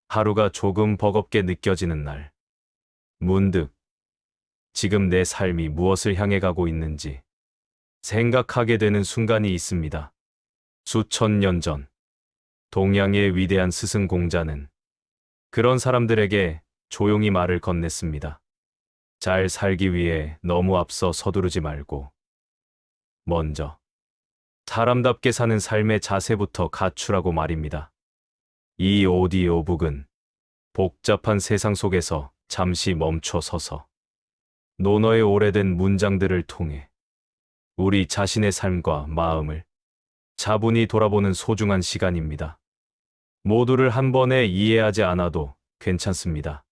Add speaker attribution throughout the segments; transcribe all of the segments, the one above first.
Speaker 1: 하루가 조금 버겁게 느껴지는 날. 문득 지금 내 삶이 무엇을 향해 가고 있는지 생각하게 되는 순간이 있습니다. 수천 년 전, 동양의 위대한 스승 공자는 그런 사람들에게 조용히 말을 건넸습니다. 잘 살기 위해 너무 앞서 서두르지 말고, 먼저 사람답게 사는 삶의 자세부터 갖추라고 말입니다. 이 오디오북은 복잡한 세상 속에서 잠시 멈춰 서서 논어의 오래된 문장들을 통해 우리 자신의 삶과 마음을 차분히 돌아보는 소중한 시간입니다. 모두를 한 번에 이해하지 않아도 괜찮습니다.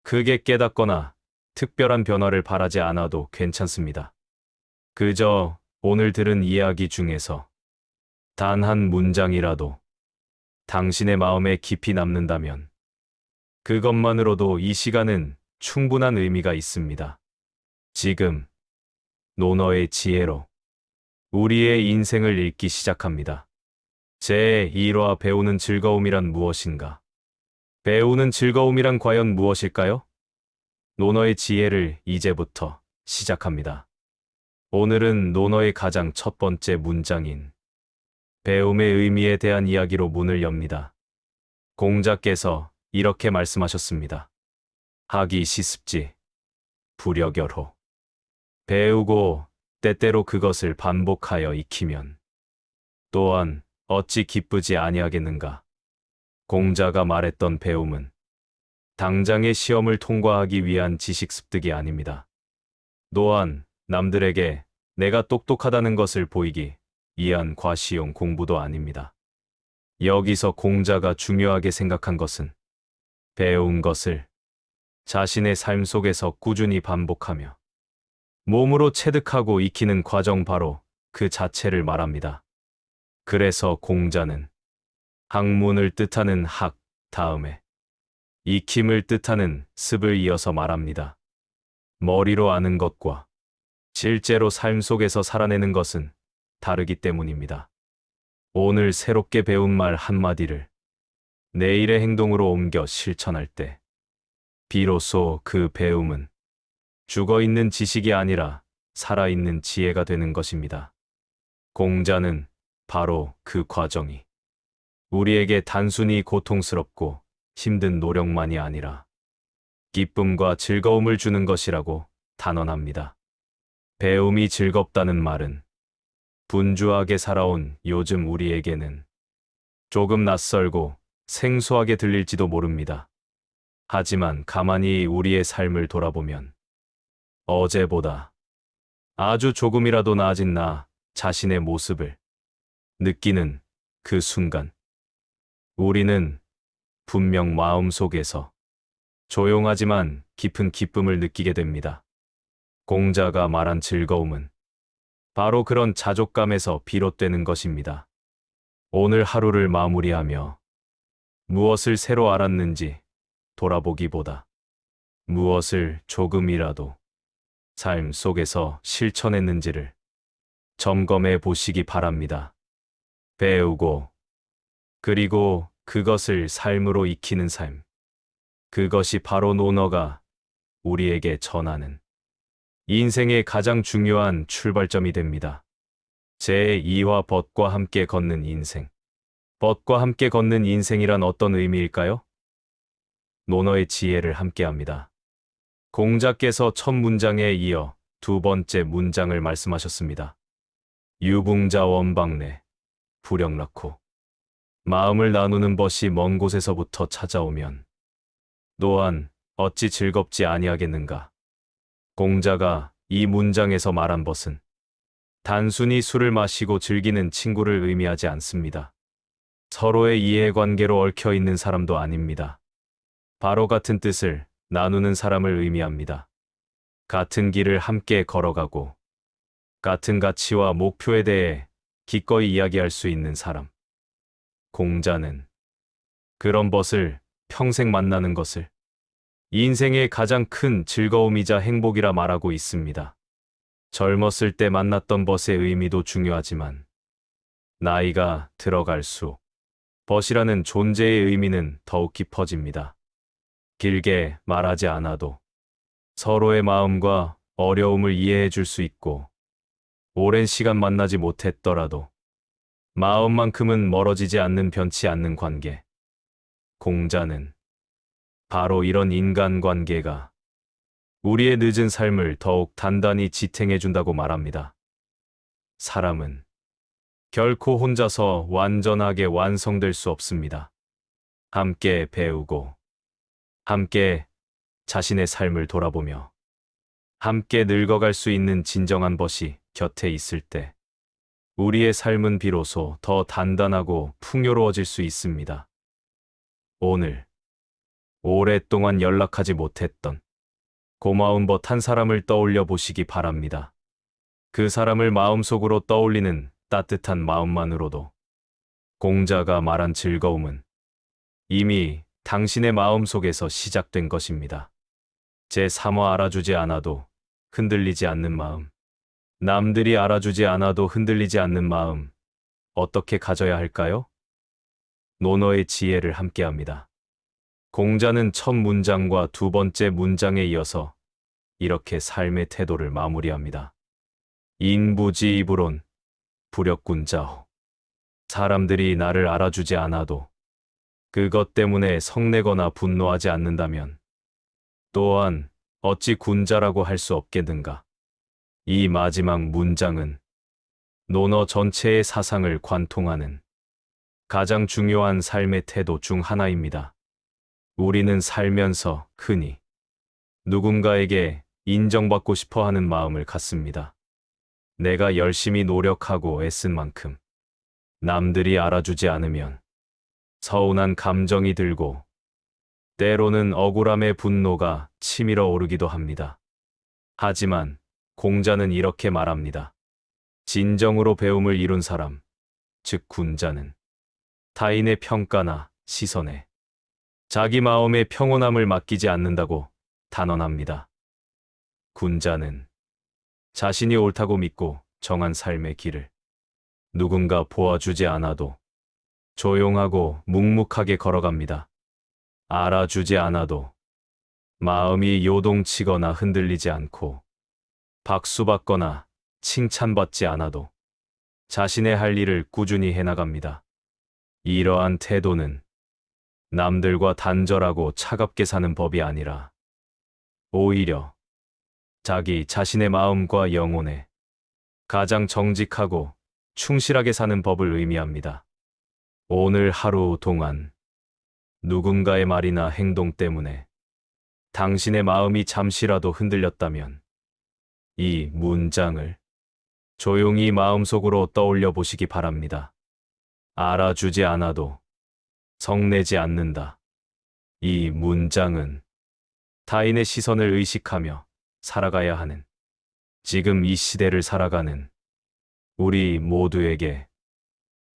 Speaker 1: 크게 깨닫거나 특별한 변화를 바라지 않아도 괜찮습니다. 그저 오늘 들은 이야기 중에서 단 한 문장이라도 당신의 마음에 깊이 남는다면 그것만으로도 이 시간은 충분한 의미가 있습니다. 지금 논어의 지혜로 우리의 인생을 읽기 시작합니다. 제1화 배우는 즐거움이란 무엇인가? 배우는 즐거움이란 과연 무엇일까요? 논어의 지혜를 이제부터 시작합니다. 오늘은 논어의 가장 첫 번째 문장인 배움의 의미에 대한 이야기로 문을 엽니다. 공자께서 이렇게 말씀하셨습니다. 하기 시습지, 불여결호. 배우고 때때로 그것을 반복하여 익히면 또한 어찌 기쁘지 아니하겠는가. 공자가 말했던 배움은 당장의 시험을 통과하기 위한 지식 습득이 아닙니다. 또한 남들에게 내가 똑똑하다는 것을 보이기 위한 과시용 공부도 아닙니다. 여기서 공자가 중요하게 생각한 것은 배운 것을 자신의 삶 속에서 꾸준히 반복하며 몸으로 체득하고 익히는 과정, 바로 그 자체를 말합니다. 그래서 공자는 학문을 뜻하는 학 다음에 익힘을 뜻하는 습을 이어서 말합니다. 머리로 아는 것과 실제로 삶 속에서 살아내는 것은 다르기 때문입니다. 오늘 새롭게 배운 말 한마디를 내일의 행동으로 옮겨 실천할 때 비로소 그 배움은 죽어있는 지식이 아니라 살아있는 지혜가 되는 것입니다. 공자는 바로 그 과정이 우리에게 단순히 고통스럽고 힘든 노력만이 아니라 기쁨과 즐거움을 주는 것이라고 단언합니다. 배움이 즐겁다는 말은 분주하게 살아온 요즘 우리에게는 조금 낯설고 생소하게 들릴지도 모릅니다. 하지만 가만히 우리의 삶을 돌아보면 어제보다 아주 조금이라도 나아진 나 자신의 모습을 느끼는 그 순간, 우리는 분명 마음속에서 조용하지만 깊은 기쁨을 느끼게 됩니다. 공자가 말한 즐거움은 바로 그런 자족감에서 비롯되는 것입니다. 오늘 하루를 마무리하며 무엇을 새로 알았는지 돌아보기보다 무엇을 조금이라도 삶 속에서 실천했는지를 점검해 보시기 바랍니다. 배우고 그리고 그것을 삶으로 익히는 삶. 그것이 바로 논어가 우리에게 전하는 인생의 가장 중요한 출발점이 됩니다. 제2화 벗과 함께 걷는 인생. 벗과 함께 걷는 인생이란 어떤 의미일까요? 논어의 지혜를 함께합니다. 공자께서 첫 문장에 이어 두 번째 문장을 말씀하셨습니다. 유붕자 원방내, 불영락호. 마음을 나누는 벗이 먼 곳에서부터 찾아오면 또한 어찌 즐겁지 아니하겠는가. 공자가 이 문장에서 말한 벗은 단순히 술을 마시고 즐기는 친구를 의미하지 않습니다. 서로의 이해관계로 얽혀 있는 사람도 아닙니다. 바로 같은 뜻을 나누는 사람을 의미합니다. 같은 길을 함께 걸어가고 같은 가치와 목표에 대해 기꺼이 이야기할 수 있는 사람. 공자는 그런 벗을 평생 만나는 것을 인생의 가장 큰 즐거움이자 행복이라 말하고 있습니다. 젊었을 때 만났던 벗의 의미도 중요하지만 나이가 들어갈수록 벗이라는 존재의 의미는 더욱 깊어집니다. 길게 말하지 않아도 서로의 마음과 어려움을 이해해 줄 수 있고, 오랜 시간 만나지 못했더라도 마음만큼은 멀어지지 않는 변치 않는 관계. 공자는 바로 이런 인간관계가 우리의 늦은 삶을 더욱 단단히 지탱해 준다고 말합니다. 사람은 결코 혼자서 완전하게 완성될 수 없습니다. 함께 배우고, 함께 자신의 삶을 돌아보며, 함께 늙어갈 수 있는 진정한 벗이 곁에 있을 때, 우리의 삶은 비로소 더 단단하고 풍요로워질 수 있습니다. 오늘, 오랫동안 연락하지 못했던 고마운 벗 한 사람을 떠올려 보시기 바랍니다. 그 사람을 마음속으로 떠올리는 따뜻한 마음만으로도 공자가 말한 즐거움은 이미 당신의 마음속에서 시작된 것입니다. 제3화 알아주지 않아도 흔들리지 않는 마음. 남들이 알아주지 않아도 흔들리지 않는 마음. 어떻게 가져야 할까요? 논어의 지혜를 함께합니다. 공자는 첫 문장과 두 번째 문장에 이어서 이렇게 삶의 태도를 마무리합니다. 인부지이불온 불역군자호. 사람들이 나를 알아주지 않아도 그것 때문에 성내거나 분노하지 않는다면 또한 어찌 군자라고 할 수 없겠는가. 이 마지막 문장은 논어 전체의 사상을 관통하는 가장 중요한 삶의 태도 중 하나입니다. 우리는 살면서 흔히 누군가에게 인정받고 싶어 하는 마음을 갖습니다. 내가 열심히 노력하고 애쓴 만큼 남들이 알아주지 않으면 서운한 감정이 들고, 때로는 억울함의 분노가 치밀어 오르기도 합니다. 하지만 공자는 이렇게 말합니다. 진정으로 배움을 이룬 사람, 즉 군자는 타인의 평가나 시선에 자기 마음의 평온함을 맡기지 않는다고 단언합니다. 군자는 자신이 옳다고 믿고 정한 삶의 길을 누군가 보아주지 않아도 조용하고 묵묵하게 걸어갑니다. 알아주지 않아도 마음이 요동치거나 흔들리지 않고, 박수받거나 칭찬받지 않아도 자신의 할 일을 꾸준히 해나갑니다. 이러한 태도는 남들과 단절하고 차갑게 사는 법이 아니라 오히려 자기 자신의 마음과 영혼에 가장 정직하고 충실하게 사는 법을 의미합니다. 오늘 하루 동안 누군가의 말이나 행동 때문에 당신의 마음이 잠시라도 흔들렸다면 이 문장을 조용히 마음속으로 떠올려 보시기 바랍니다. 알아주지 않아도 성내지 않는다. 이 문장은 타인의 시선을 의식하며 살아가야 하는, 지금 이 시대를 살아가는 우리 모두에게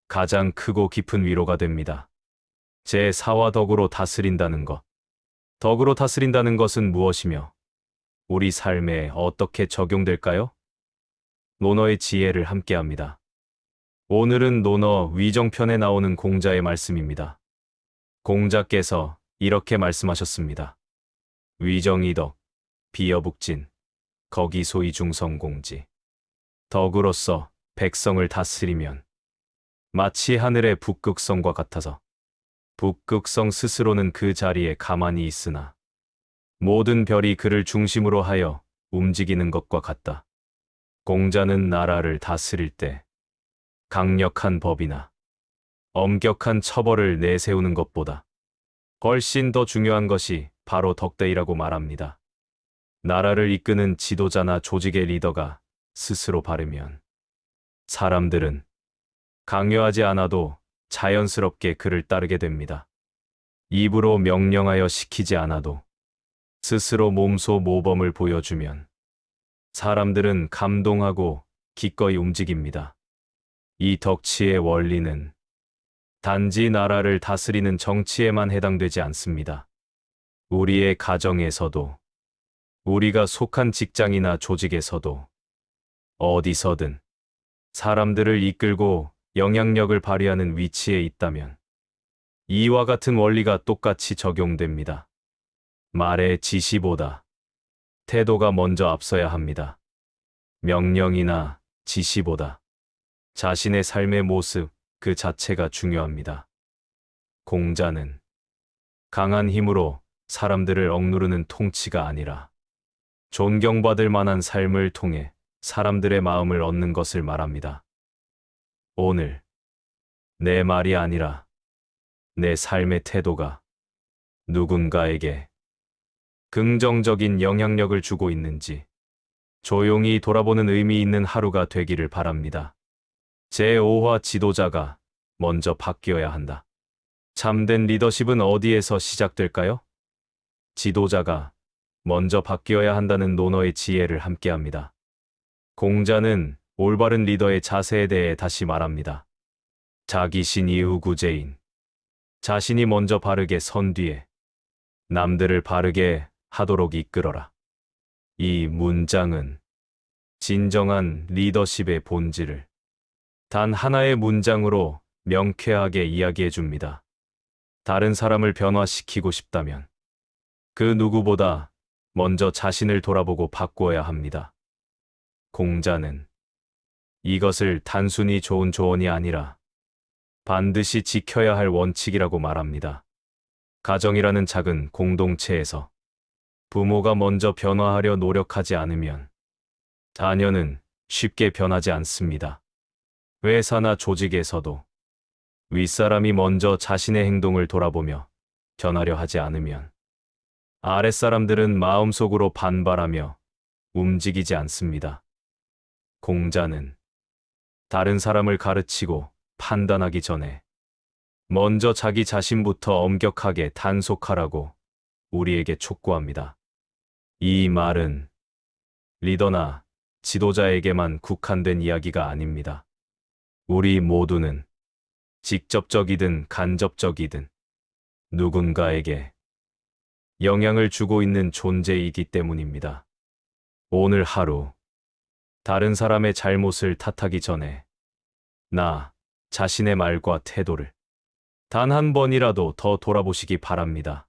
Speaker 1: 가장 크고 깊은 위로가 됩니다. 제4화 덕으로 다스린다는 것. 덕으로 다스린다는 것은 무엇이며 우리 삶에 어떻게 적용될까요? 논어의 지혜를 함께합니다. 오늘은 논어 위정편에 나오는 공자의 말씀입니다. 공자께서 이렇게 말씀하셨습니다. 위정이덕, 비여북진, 거기소이 중성공지. 덕으로서 백성을 다스리면 마치 하늘의 북극성과 같아서 북극성 스스로는 그 자리에 가만히 있으나 모든 별이 그를 중심으로 하여 움직이는 것과 같다. 공자는 나라를 다스릴 때 강력한 법이나 엄격한 처벌을 내세우는 것보다 훨씬 더 중요한 것이 바로 덕대이라고 말합니다. 나라를 이끄는 지도자나 조직의 리더가 스스로 바르면 사람들은 강요하지 않아도 자연스럽게 그를 따르게 됩니다. 입으로 명령하여 시키지 않아도 스스로 몸소 모범을 보여주면 사람들은 감동하고 기꺼이 움직입니다. 이 덕치의 원리는 단지 나라를 다스리는 정치에만 해당되지 않습니다. 우리의 가정에서도, 우리가 속한 직장이나 조직에서도, 어디서든 사람들을 이끌고 영향력을 발휘하는 위치에 있다면 이와 같은 원리가 똑같이 적용됩니다. 말의 지시보다 태도가 먼저 앞서야 합니다. 명령이나 지시보다 자신의 삶의 모습 그 자체가 중요합니다. 공자는 강한 힘으로 사람들을 억누르는 통치가 아니라 존경받을 만한 삶을 통해 사람들의 마음을 얻는 것을 말합니다. 오늘 내 말이 아니라 내 삶의 태도가 누군가에게 긍정적인 영향력을 주고 있는지 조용히 돌아보는 의미 있는 하루가 되기를 바랍니다. 제5화 지도자가 먼저 바뀌어야 한다. 참된 리더십은 어디에서 시작될까요? 지도자가 먼저 바뀌어야 한다는 논어의 지혜를 함께합니다. 공자는 올바른 리더의 자세에 대해 다시 말합니다. 자기신이 우구제인. 자신이 먼저 바르게 선 뒤에 남들을 바르게 하도록 이끌어라. 이 문장은 진정한 리더십의 본질을 단 하나의 문장으로 명쾌하게 이야기해 줍니다. 다른 사람을 변화시키고 싶다면 그 누구보다 먼저 자신을 돌아보고 바꾸어야 합니다. 공자는 이것을 단순히 좋은 조언이 아니라 반드시 지켜야 할 원칙이라고 말합니다. 가정이라는 작은 공동체에서 부모가 먼저 변화하려 노력하지 않으면 자녀는 쉽게 변하지 않습니다. 회사나 조직에서도 윗사람이 먼저 자신의 행동을 돌아보며 변하려 하지 않으면 아랫사람들은 마음속으로 반발하며 움직이지 않습니다. 공자는 다른 사람을 가르치고 판단하기 전에 먼저 자기 자신부터 엄격하게 단속하라고 우리에게 촉구합니다. 이 말은 리더나 지도자에게만 국한된 이야기가 아닙니다. 우리 모두는 직접적이든 간접적이든 누군가에게 영향을 주고 있는 존재이기 때문입니다. 오늘 하루 다른 사람의 잘못을 탓하기 전에 나 자신의 말과 태도를 단 한 번이라도 더 돌아보시기 바랍니다.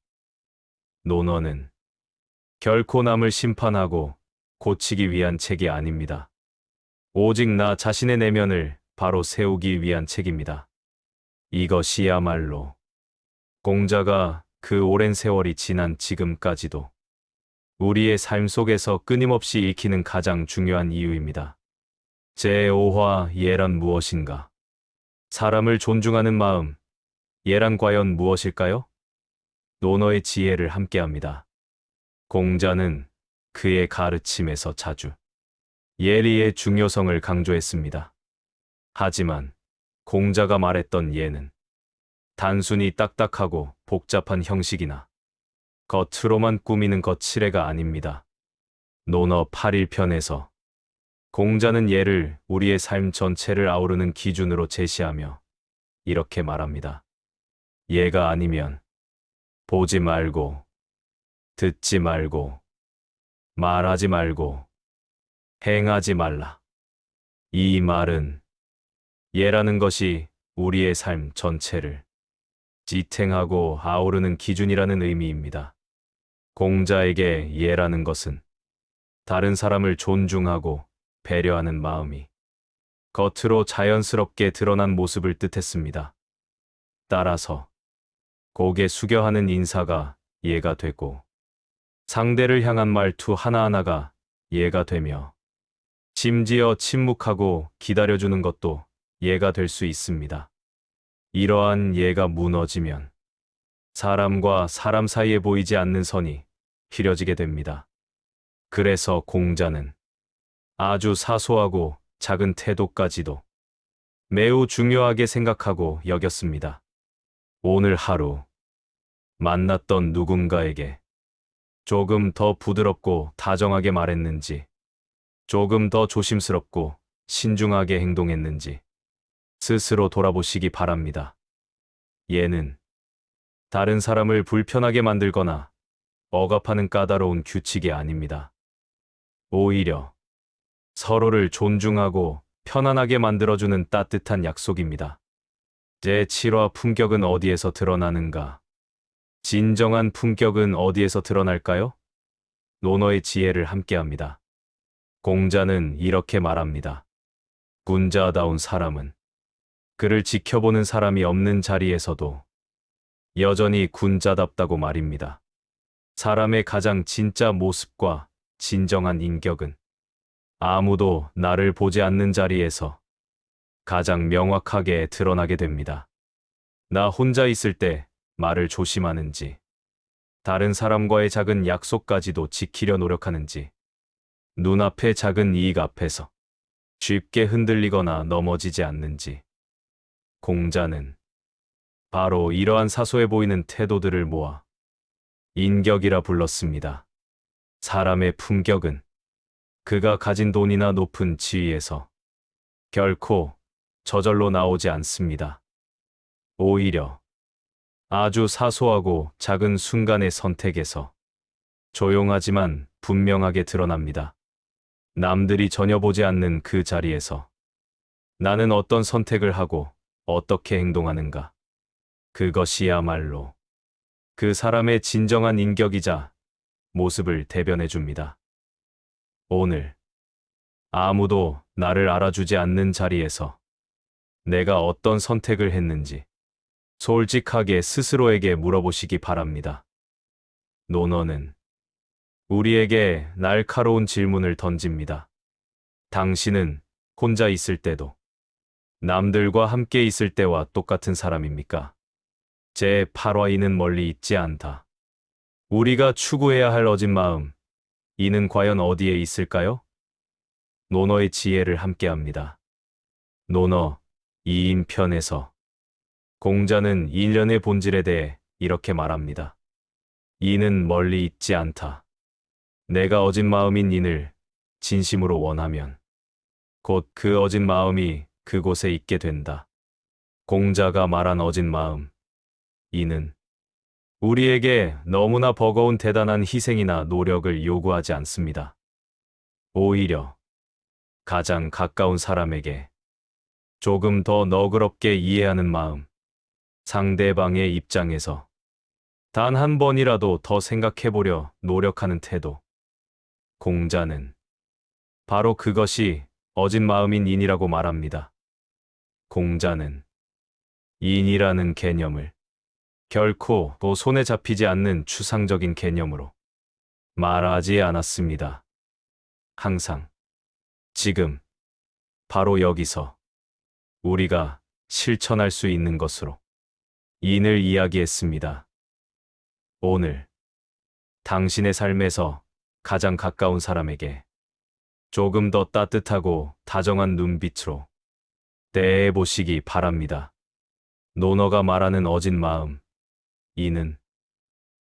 Speaker 1: 논어는 결코 남을 심판하고 고치기 위한 책이 아닙니다. 오직 나 자신의 내면을 바로 세우기 위한 책입니다. 이것이야말로 공자가 그 오랜 세월이 지난 지금까지도 우리의 삶 속에서 끊임없이 읽히는 가장 중요한 이유입니다. 제5화 예란 무엇인가? 사람을 존중하는 마음, 예란 과연 무엇일까요? 논어의 지혜를 함께합니다. 공자는 그의 가르침에서 자주 예리의 중요성을 강조했습니다. 하지만 공자가 말했던 예는 단순히 딱딱하고 복잡한 형식이나 겉으로만 꾸미는 거칠애가 아닙니다. 논어 8일편에서 공자는 예를 우리의 삶 전체를 아우르는 기준으로 제시하며 이렇게 말합니다. 예가 아니면 보지 말고, 듣지 말고, 말하지 말고, 행하지 말라. 이 말은 예라는 것이 우리의 삶 전체를 지탱하고 아우르는 기준이라는 의미입니다. 공자에게 예라는 것은 다른 사람을 존중하고 배려하는 마음이 겉으로 자연스럽게 드러난 모습을 뜻했습니다. 따라서 고개 숙여 하는 인사가 예가 되고 상대를 향한 말투 하나하나가 예가 되며 심지어 침묵하고 기다려주는 것도 예가 될 수 있습니다. 이러한 예가 무너지면 사람과 사람 사이에 보이지 않는 선이 흐려지게 됩니다. 그래서 공자는 아주 사소하고 작은 태도까지도 매우 중요하게 생각하고 여겼습니다. 오늘 하루 만났던 누군가에게 조금 더 부드럽고 다정하게 말했는지, 조금 더 조심스럽고 신중하게 행동했는지 스스로 돌아보시기 바랍니다. 예는 다른 사람을 불편하게 만들거나 억압하는 까다로운 규칙이 아닙니다. 오히려 서로를 존중하고 편안하게 만들어주는 따뜻한 약속입니다. 제 7화 품격은 어디에서 드러나는가? 진정한 품격은 어디에서 드러날까요? 논어의 지혜를 함께합니다. 공자는 이렇게 말합니다. 군자다운 사람은 그를 지켜보는 사람이 없는 자리에서도 여전히 군자답다고 말입니다. 사람의 가장 진짜 모습과 진정한 인격은 아무도 나를 보지 않는 자리에서 가장 명확하게 드러나게 됩니다. 나 혼자 있을 때 말을 조심하는지, 다른 사람과의 작은 약속까지도 지키려 노력하는지, 눈앞의 작은 이익 앞에서 쉽게 흔들리거나 넘어지지 않는지, 공자는 바로 이러한 사소해 보이는 태도들을 모아 인격이라 불렀습니다. 사람의 품격은 그가 가진 돈이나 높은 지위에서 결코 저절로 나오지 않습니다. 오히려 아주 사소하고 작은 순간의 선택에서 조용하지만 분명하게 드러납니다. 남들이 전혀 보지 않는 그 자리에서 나는 어떤 선택을 하고 어떻게 행동하는가. 그것이야말로 그 사람의 진정한 인격이자 모습을 대변해 줍니다. 오늘 아무도 나를 알아주지 않는 자리에서 내가 어떤 선택을 했는지 솔직하게 스스로에게 물어보시기 바랍니다. 논어는 우리에게 날카로운 질문을 던집니다. 당신은 혼자 있을 때도 남들과 함께 있을 때와 똑같은 사람입니까? 제 8화 이는 멀리 있지 않다. 우리가 추구해야 할 어진 마음, 이는 과연 어디에 있을까요? 논어의 지혜를 함께합니다. 논어 2인편에서 공자는 일련의 본질에 대해 이렇게 말합니다. 이는 멀리 있지 않다. 내가 어진 마음인 인을 진심으로 원하면 곧 그 어진 마음이 그곳에 있게 된다. 공자가 말한 어진 마음, 이는 우리에게 너무나 버거운 대단한 희생이나 노력을 요구하지 않습니다. 오히려 가장 가까운 사람에게 조금 더 너그럽게 이해하는 마음, 상대방의 입장에서 단 한 번이라도 더 생각해보려 노력하는 태도. 공자는 바로 그것이 어진 마음인 인이라고 말합니다. 공자는 인이라는 개념을 결코 또 손에 잡히지 않는 추상적인 개념으로 말하지 않았습니다. 항상, 지금, 바로 여기서 우리가 실천할 수 있는 것으로 인을 이야기했습니다. 오늘 당신의 삶에서 가장 가까운 사람에게 조금 더 따뜻하고 다정한 눈빛으로 대해 보시기 바랍니다. 논어가 말하는 어진 마음, 이는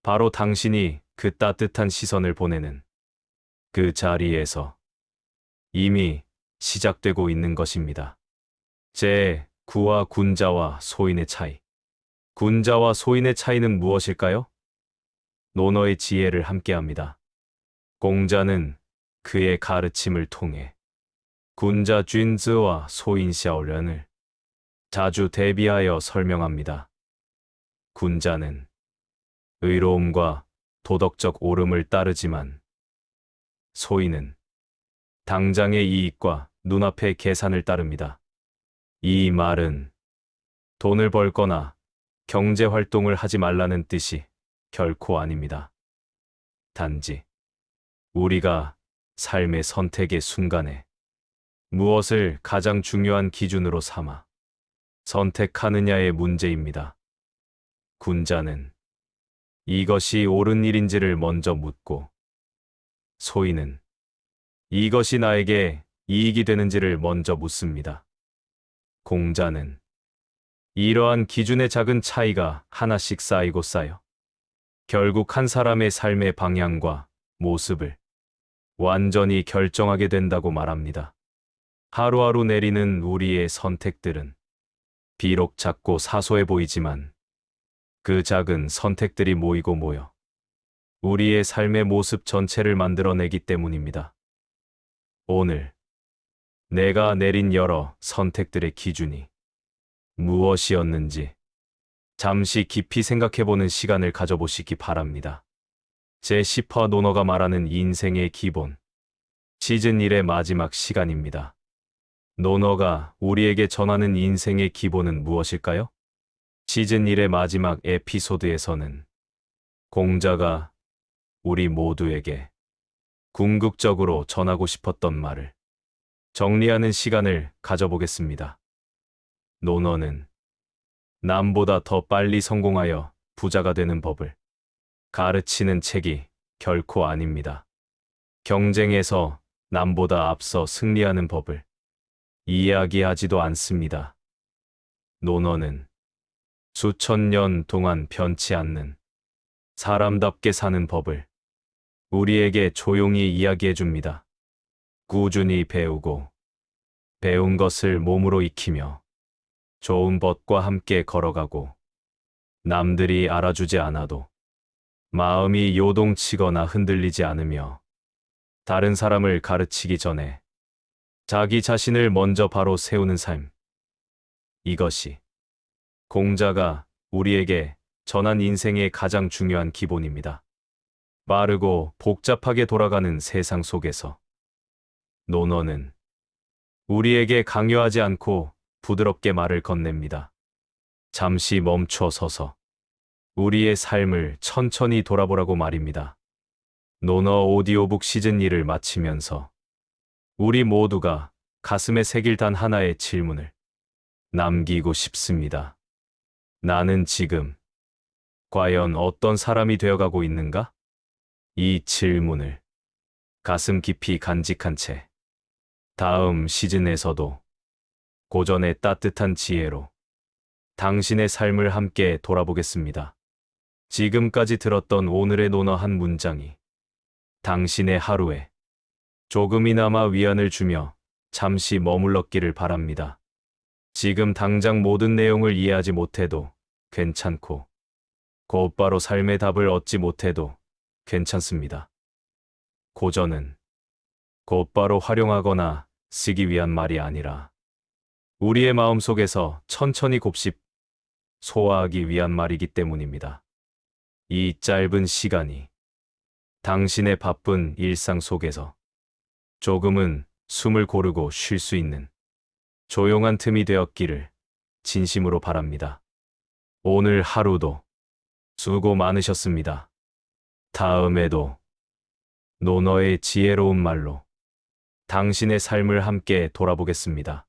Speaker 1: 바로 당신이 그 따뜻한 시선을 보내는 그 자리에서 이미 시작되고 있는 것입니다. 제9화 군자와 소인의 차이. 군자와 소인의 차이는 무엇일까요? 논어의 지혜를 함께합니다. 공자는 그의 가르침을 통해 군자 쥔즈와 소인 샤오련을 자주 대비하여 설명합니다. 군자는 의로움과 도덕적 옳음을 따르지만 소인은 당장의 이익과 눈앞의 계산을 따릅니다. 이 말은 돈을 벌거나 경제 활동을 하지 말라는 뜻이 결코 아닙니다. 단지 우리가 삶의 선택의 순간에 무엇을 가장 중요한 기준으로 삼아 선택하느냐의 문제입니다. 군자는 이것이 옳은 일인지를 먼저 묻고 소인은 이것이 나에게 이익이 되는지를 먼저 묻습니다. 공자는 이러한 기준의 작은 차이가 하나씩 쌓이고 쌓여 결국 한 사람의 삶의 방향과 모습을 완전히 결정하게 된다고 말합니다. 하루하루 내리는 우리의 선택들은 비록 작고 사소해 보이지만 그 작은 선택들이 모이고 모여 우리의 삶의 모습 전체를 만들어내기 때문입니다. 오늘 내가 내린 여러 선택들의 기준이 무엇이었는지 잠시 깊이 생각해보는 시간을 가져보시기 바랍니다. 제10화 노너가 말하는 인생의 기본. 시즌 1의 마지막 시간입니다. 노너가 우리에게 전하는 인생의 기본은 무엇일까요? 시즌 1의 마지막 에피소드에서는 공자가 우리 모두에게 궁극적으로 전하고 싶었던 말을 정리하는 시간을 가져보겠습니다. 노너는 남보다 더 빨리 성공하여 부자가 되는 법을 가르치는 책이 결코 아닙니다. 경쟁에서 남보다 앞서 승리하는 법을 이야기하지도 않습니다. 노너는 수천 년 동안 변치 않는 사람답게 사는 법을 우리에게 조용히 이야기해 줍니다. 꾸준히 배우고 배운 것을 몸으로 익히며 좋은 법과 함께 걸어가고 남들이 알아주지 않아도 마음이 요동치거나 흔들리지 않으며 다른 사람을 가르치기 전에 자기 자신을 먼저 바로 세우는 삶. 이것이 공자가 우리에게 전한 인생의 가장 중요한 기본입니다. 빠르고 복잡하게 돌아가는 세상 속에서 노너는 우리에게 강요하지 않고 부드럽게 말을 건넵니다. 잠시 멈춰 서서 우리의 삶을 천천히 돌아보라고 말입니다. 노너 오디오북 시즌 2를 마치면서 우리 모두가 가슴에 새길 단 하나의 질문을 남기고 싶습니다. 나는 지금 과연 어떤 사람이 되어가고 있는가? 이 질문을 가슴 깊이 간직한 채 다음 시즌에서도 고전의 따뜻한 지혜로 당신의 삶을 함께 돌아보겠습니다. 지금까지 들었던 오늘의 노너 한 문장이 당신의 하루에 조금이나마 위안을 주며 잠시 머물렀기를 바랍니다. 지금 당장 모든 내용을 이해하지 못해도 괜찮고 곧바로 삶의 답을 얻지 못해도 괜찮습니다. 고전은 곧바로 활용하거나 쓰기 위한 말이 아니라 우리의 마음속에서 천천히 곱씹 소화하기 위한 말이기 때문입니다. 이 짧은 시간이 당신의 바쁜 일상 속에서 조금은 숨을 고르고 쉴 수 있는 조용한 틈이 되었기를 진심으로 바랍니다. 오늘 하루도 수고 많으셨습니다. 다음에도 노너의 지혜로운 말로 당신의 삶을 함께 돌아보겠습니다.